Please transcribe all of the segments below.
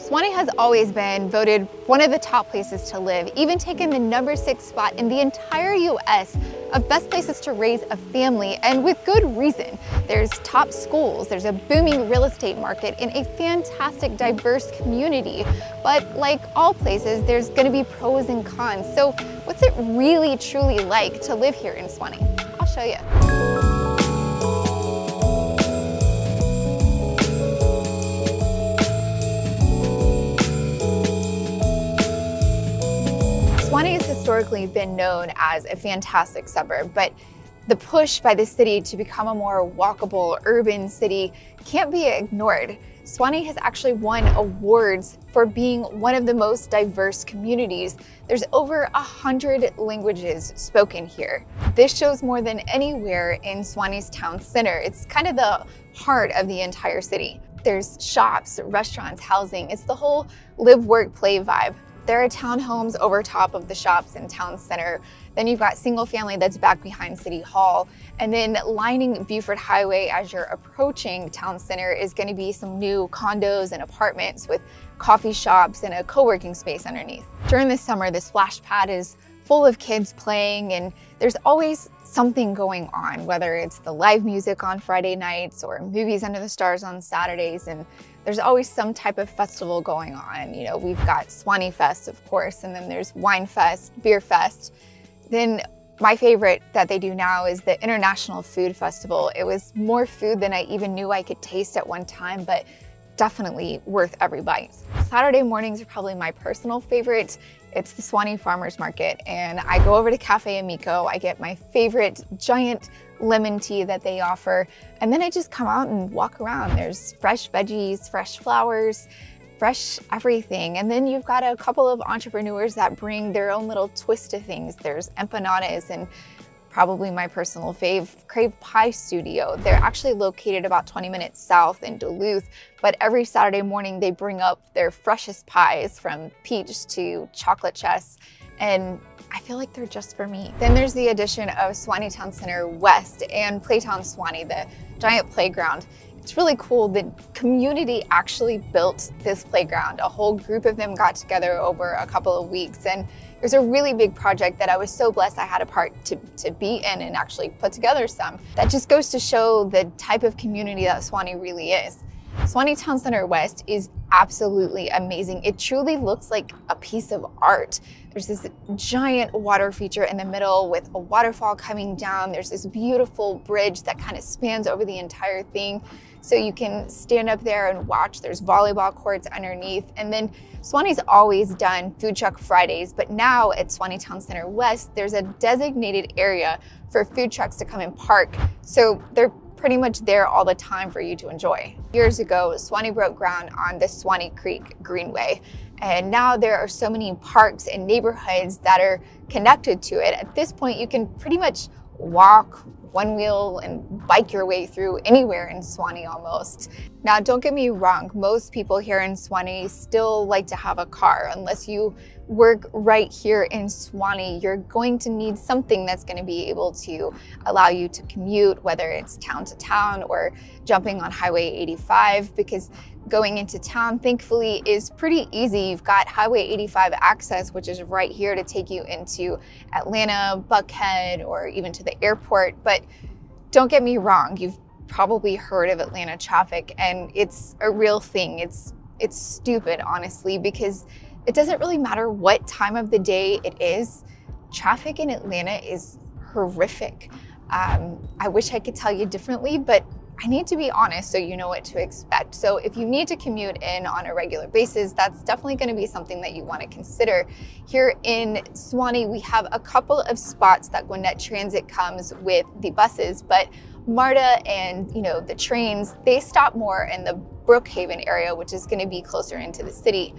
Suwanee has always been voted one of the top places to live, even taking the #6 spot in the entire US of best places to raise a family, and with good reason. There's top schools, there's a booming real estate market, and a fantastic diverse community. But like all places, there's gonna be pros and cons. So what's it really truly like to live here in Suwanee? I'll show you. Suwanee has historically been known as a fantastic suburb, but the push by the city to become a more walkable urban city can't be ignored. Suwanee has actually won awards for being one of the most diverse communities. There's over 100 languages spoken here. This shows more than anywhere in Suwanee's town center. It's kind of the heart of the entire city. There's shops, restaurants, housing. It's the whole live, work, play vibe. There are townhomes over top of the shops in town center. Then you've got single family that's back behind City Hall. And then lining Buford Highway as you're approaching town center is going to be some new condos and apartments with coffee shops and a co-working space underneath. During the summer, the splash pad is full of kids playing, and there's always something going on, whether it's the live music on Friday nights or movies under the stars on Saturdays. And there's always some type of festival going on. You know, we've got Suwanee Fest, of course, and then there's Wine Fest, Beer Fest. Then my favorite that they do now is the International Food Festival. It was more food than I even knew I could taste at one time, but definitely worth every bite. Saturday mornings are probably my personal favorite. It's the Suwanee Farmers Market, and I go over to Cafe Amico. I get my favorite giant lemon tea that they offer, and then I just come out and walk around. There's fresh veggies, fresh flowers, fresh everything. And then you've got a couple of entrepreneurs that bring their own little twist to things. There's empanadas and probably my personal fave, Crave Pie Studio. They're actually located about 20 minutes south in Duluth, but every Saturday morning they bring up their freshest pies from peach to chocolate chess, and I feel like they're just for me. Then there's the addition of Suwanee Town Center West and Playtown Suwanee, the giant playground. It's really cool. The community actually built this playground. A whole group of them got together over a couple of weeks, and it was a really big project that I was so blessed I had a part to be in and actually put together some. That just goes to show the type of community that Suwanee really is. Suwanee Town Center West is absolutely amazing. It truly looks like a piece of art. There's this giant water feature in the middle with a waterfall coming down. There's this beautiful bridge that kind of spans over the entire thing, so you can stand up there and watch. There's volleyball courts underneath. And then Suwanee's always done Food Truck Fridays, but now at Suwanee Town Center West, there's a designated area for food trucks to come and park. So they're pretty much there all the time for you to enjoy. Years ago, Suwanee broke ground on the Suwanee Creek Greenway, and now there are so many parks and neighborhoods that are connected to it. At this point, you can pretty much walk, one wheel, and bike your way through anywhere in Suwanee almost. Now, don't get me wrong, most people here in Suwanee still like to have a car. Unless you work right here in Suwanee, you're going to need something that's going to be able to allow you to commute, whether it's town to town or jumping on Highway 85, because going into town, thankfully, is pretty easy. You've got Highway 85 access, which is right here to take you into Atlanta, Buckhead, or even to the airport. But don't get me wrong, you've probably heard of Atlanta traffic, and it's a real thing. It's stupid, honestly, because it doesn't really matter what time of the day it is. Traffic in Atlanta is horrific. I wish I could tell you differently, but I need to be honest so you know what to expect. So if you need to commute in on a regular basis, that's definitely going to be something that you want to consider. Here in Suwanee, we have a couple of spots that Gwinnett Transit comes with the buses, but MARTA and the trains, they stop more in the Brookhaven area, which is going to be closer into the city.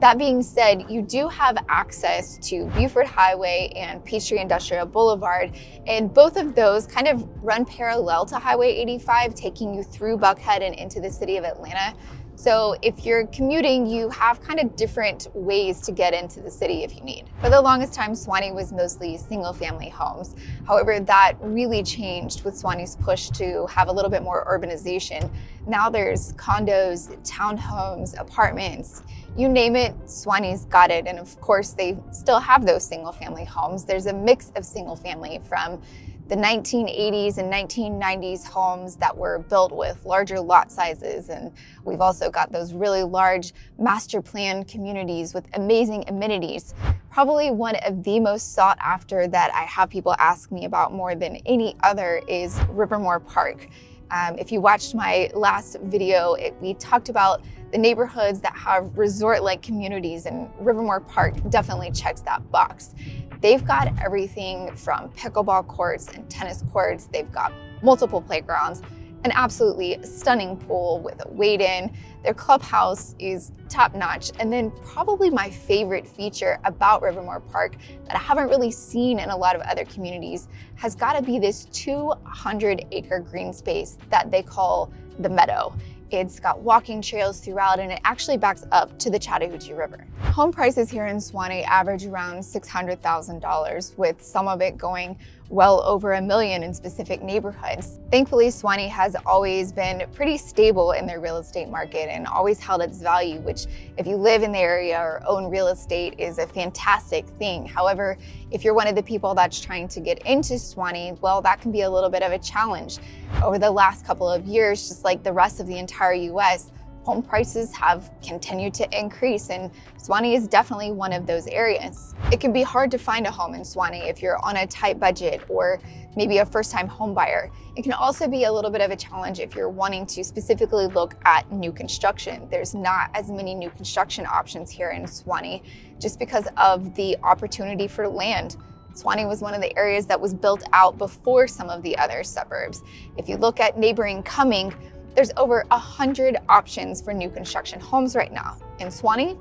That being said, you do have access to Buford Highway and Peachtree Industrial Boulevard, and both of those kind of run parallel to Highway 85, taking you through Buckhead and into the city of Atlanta. So if you're commuting, you have kind of different ways to get into the city if you need. For the longest time, Suwanee was mostly single-family homes. However, that really changed with Suwanee's push to have a little bit more urbanization. Now there's condos, townhomes, apartments, you name it, Suwanee's got it. And of course, they still have those single-family homes. There's a mix of single-family from the 1980s and 1990s homes that were built with larger lot sizes. And we've also got those really large master plan communities with amazing amenities. Probably one of the most sought after that I have people ask me about more than any other is Rivermore Park. If you watched my last video, we talked about the neighborhoods that have resort-like communities, and Rivermore Park definitely checks that box. They've got everything from pickleball courts and tennis courts. They've got multiple playgrounds, an absolutely stunning pool with a wade-in. Their clubhouse is top-notch. And then probably my favorite feature about Rivermore Park that I haven't really seen in a lot of other communities has got to be this 200-acre green space that they call the Meadow. It's got walking trails throughout, and it actually backs up to the Chattahoochee River. Home prices here in Suwanee average around $600,000, with some of it going well over $1 million in specific neighborhoods. Thankfully, Suwanee has always been pretty stable in their real estate market and always held its value, which if you live in the area or own real estate is a fantastic thing. However, if you're one of the people that's trying to get into Suwanee, well, that can be a little bit of a challenge. Over the last couple of years, just like the rest of the entire US, home prices have continued to increase, and Suwanee is definitely one of those areas. It can be hard to find a home in Suwanee if you're on a tight budget or maybe a first-time home buyer. It can also be a little bit of a challenge if you're wanting to specifically look at new construction. There's not as many new construction options here in Suwanee just because of the opportunity for land. Suwanee was one of the areas that was built out before some of the other suburbs. If you look at neighboring Cumming, there's over 100 options for new construction homes right now. In Suwanee,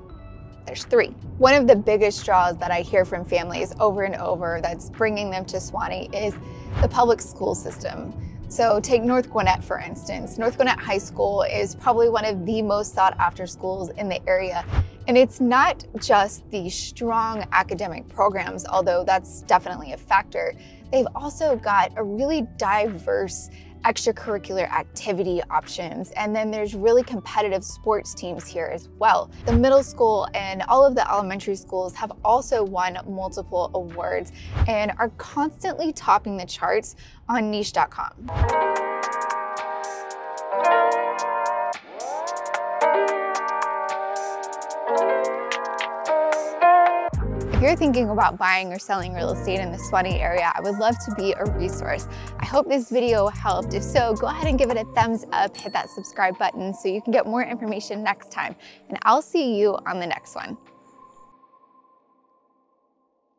there's 3. One of the biggest draws that I hear from families over and over that's bringing them to Suwanee is the public school system. So take North Gwinnett, for instance. North Gwinnett High School is probably one of the most sought after schools in the area. And it's not just the strong academic programs, although that's definitely a factor. They've also got a really diverse extracurricular activity options, and then there's really competitive sports teams here as well. The middle school and all of the elementary schools have also won multiple awards and are constantly topping the charts on niche.com. If you're thinking about buying or selling real estate in the Suwanee area, I would love to be a resource. I hope this video helped. If so, go ahead and give it a thumbs up, hit that subscribe button so you can get more information next time. And I'll see you on the next one.